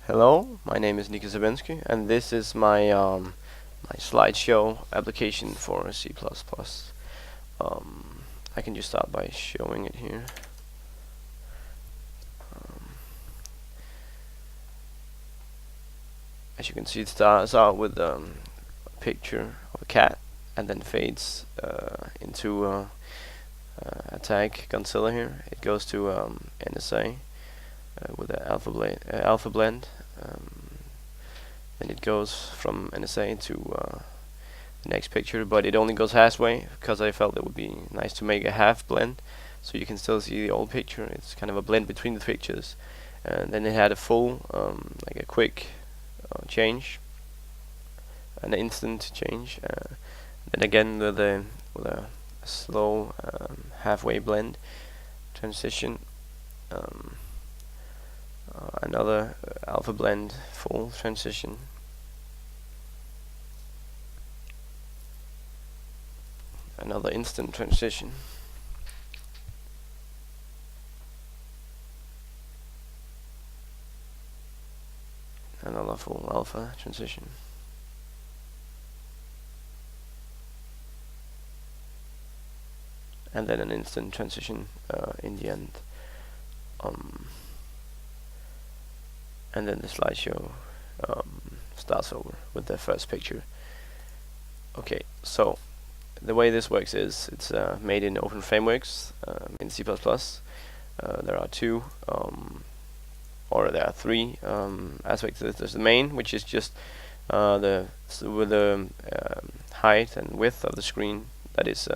Hello, my name is Nika Zabensky, and this is my slideshow application for C++. I can just start by showing it here. As you can see, it starts out with a picture of a cat, and then fades into attack Godzilla here. It goes to NSA with the alpha blend. Then it goes from NSA to the next picture, but it only goes halfway because I felt it would be nice to make a half blend so you can still see the old picture. It's kind of a blend between the pictures, and then it had a full like a quick change, an instant change, then again with a slow halfway blend transition, another alpha blend full transition, another instant transition, another full alpha transition, and then an instant transition in the end. And then the slideshow starts over with the first picture. Okay, so the way this works is it's made in OpenFrameworks in C++. There are there are three aspects. There's the main, which is just with the height and width of the screen that is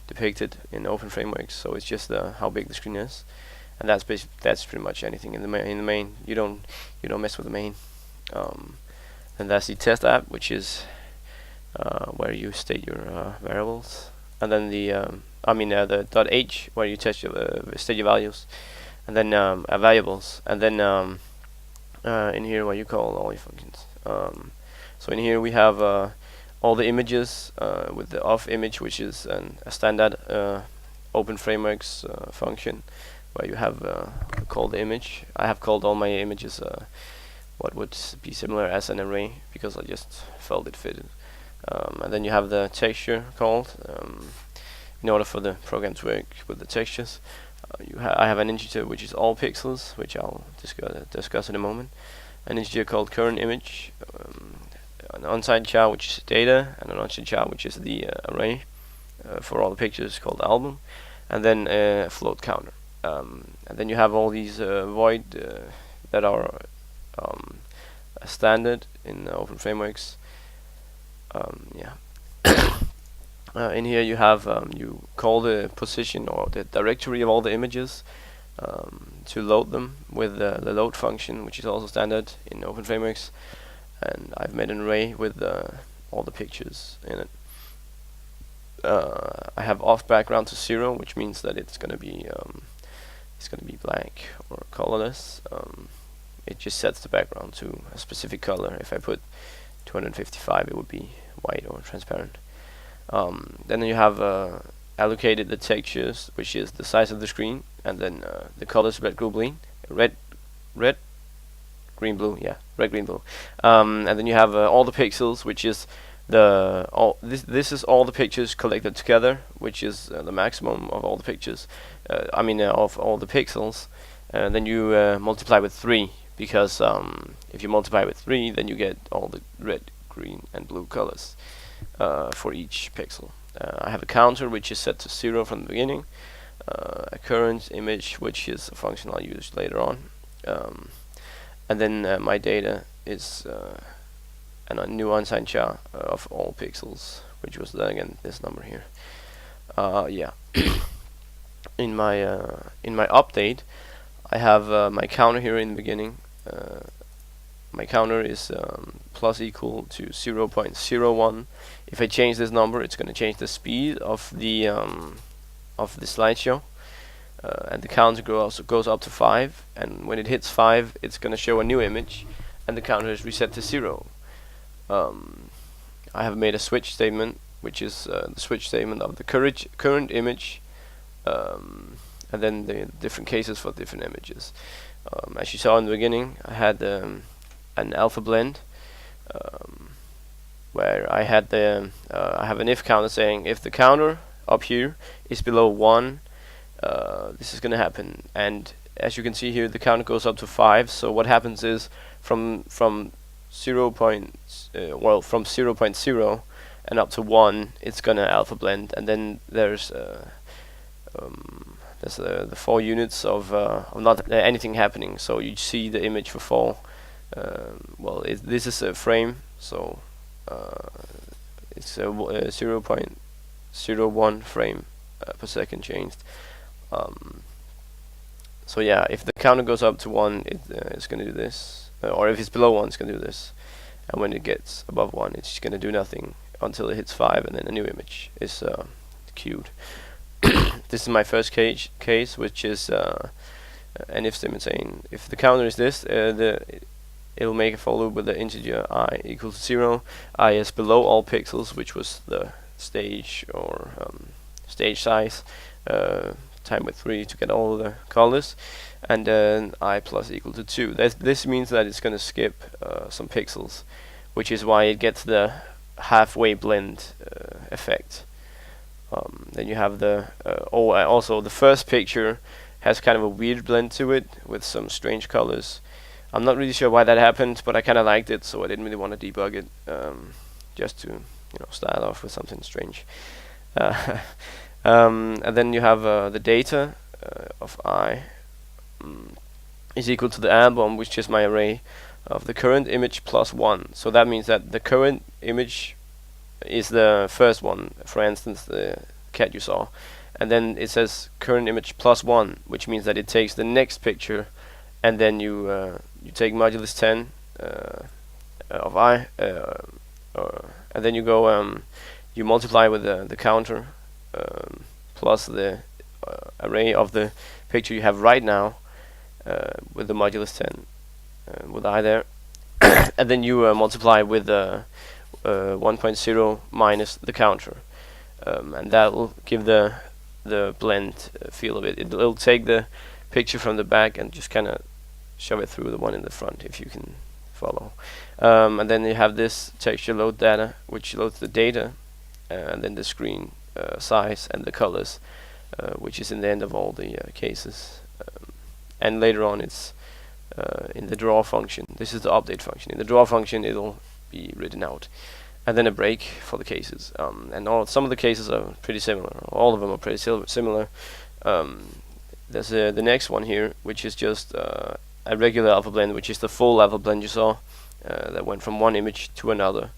depicted in OpenFrameworks. So it's just how big the screen is, and that's pretty much anything in the main. You don't mess with the main. Then there's the test app, which is where you state your variables, and then the .h, where you test your state your values, and then variables, and then in here where you call all your functions. So in here we have all the images with the off image, which is a standard OpenFrameworks function, where you have call the image. I have called all my images what would be similar as an array because I just felt it fitted. And then you have the texture called in order for the program to work with the textures. I have an integer which is all pixels, which I'll discuss in a moment. An integer called current image, an unsigned char which is data, and an unsigned char which is the array for all the pictures called album, and then a float counter. And then you have all these void that are standard in OpenFrameworks. In here you have you call the position or the directory of all the images to load them with the load function, which is also standard in OpenFrameworks. And I've made an array with all the pictures in it. I have off background to 0, which means that it's gonna be black or colorless. It just sets the background to a specific color. If I put 255, it would be white or transparent. Then you have allocated the textures, which is the size of the screen, and then the colors red, green, blue. And then you have all the pixels, which is this is all the pictures collected together, which is the maximum of all the pictures. Of all the pixels. Then you multiply with 3, because if you multiply with 3, then you get all the red, green, and blue colors for each pixel. I have a counter which is set to 0 from the beginning, a current image, which is a function I'll use later on, and then my data is a new unsigned char of all pixels, which was then again this number here. In my update, I have my counter here in the beginning. My counter is plus equal to 0.01. If I change this number, it's going to change the speed of the slideshow, and the counter goes up to 5. And when it hits 5, it's going to show a new image, and the counter is reset to 0. I have made a switch statement, which is the switch statement of the current image, and then the different cases for different images. As you saw in the beginning, I had an alpha blend, where I had the I have an if counter saying if the counter up here is below 1, this is going to happen. And as you can see here, the counter goes up to 5. So what happens is from 0.0 and up to 1, it's gonna alpha blend, and then there's the 4 units of not anything happening. So you see the image for 4. Well, this is a frame, so it's a 0.01 frame per second changed. So yeah, if the counter goes up to 1, it's going to do this, or if it's below 1, it's going to do this, and when it gets above 1, it's going to do nothing until it hits 5, and then a new image is queued. This is my first case, which is an if statement saying if the counter is this, it'll make a for loop with the integer I equal to 0. I is below all pixels, which was the stage or stage size, time with 3 to get all the colors, and then I plus equal to 2. This means that it's going to skip some pixels, which is why it gets the halfway blend effect. Then you have the also the first picture has kind of a weird blend to it with some strange colors. I'm not really sure why that happened, but I kind of liked it, so I didn't really want to debug it, just to start off with something strange. And then you have the data of I is equal to the album, which is my array of the current image plus 1. So that means that the current image is the first one, for instance the cat you saw, and then it says current image plus 1, which means that it takes the next picture, and then you take modulus 10 of I, and then you go you multiply with the counter plus the array of the picture you have right now with the modulus 10 with I there, and then you multiply with 1.0 minus the counter, and that will give the blend feel of it. It'll take the picture from the back and just kind of shove it through the one in the front, if you can follow. And then you have this texture load data, which loads the data, and then the screen size and the colors, which is in the end of all the cases. And later on it's in the draw function. This is the update function. In the draw function it'll be written out, and then a break for the cases. And some of the cases are pretty similar. All of them are pretty similar. There's the next one here, which is just a regular alpha blend, which is the full alpha blend you saw, that went from one image to another,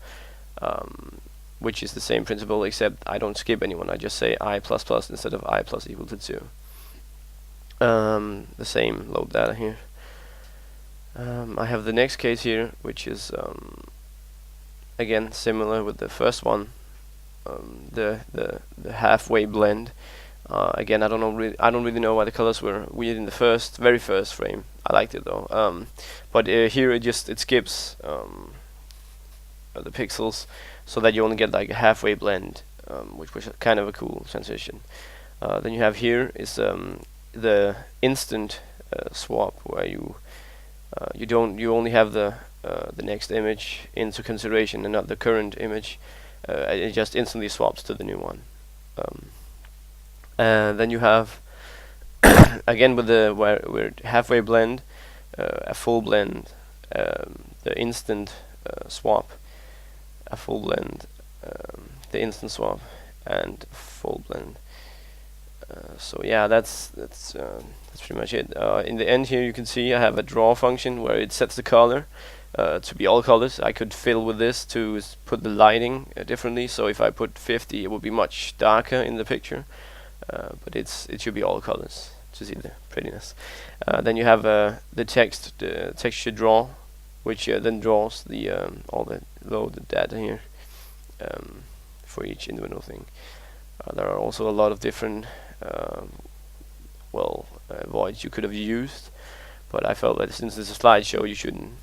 which is the same principle, except I don't skip anyone. I just say I plus plus instead of I plus equal to 2. The same load data here. I have the next case here, which is again similar with the first one, the halfway blend. Again, I don't really know why the colors were weird in the very first frame. I liked it though. But here it skips the pixels, so that you only get like a halfway blend, which was kind of a cool transition. Then you have here is the instant swap, where you only have the next image into consideration and not the current image. It just instantly swaps to the new one. And then you have again with the where halfway blend, a full blend, the instant swap, a full blend, the instant swap, and full blend. So yeah, that's pretty much it. In the end here you can see I have a draw function where it sets the color to be all colors. I could fill with this to put the lighting differently, so if I put 50 it would be much darker in the picture, but it should be all colors to see the prettiness. Then you have the texture draw, which then draws the all the loaded data here for each individual thing. There are also a lot of different voids you could have used, but I felt that since it's a slideshow you shouldn't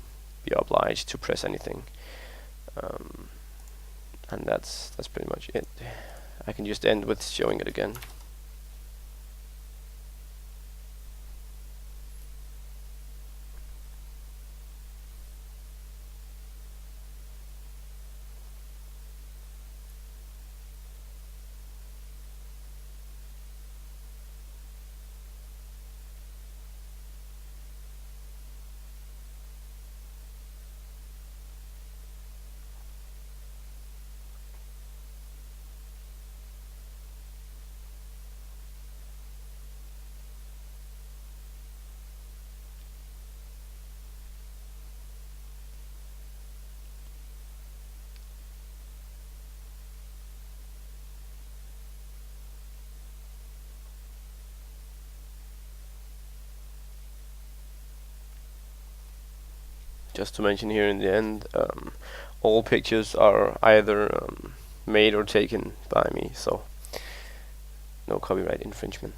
be obliged to press anything, and that's pretty much it. I can just end with showing it again. just to mention here in the end, all pictures are either made or taken by me, so no copyright infringement.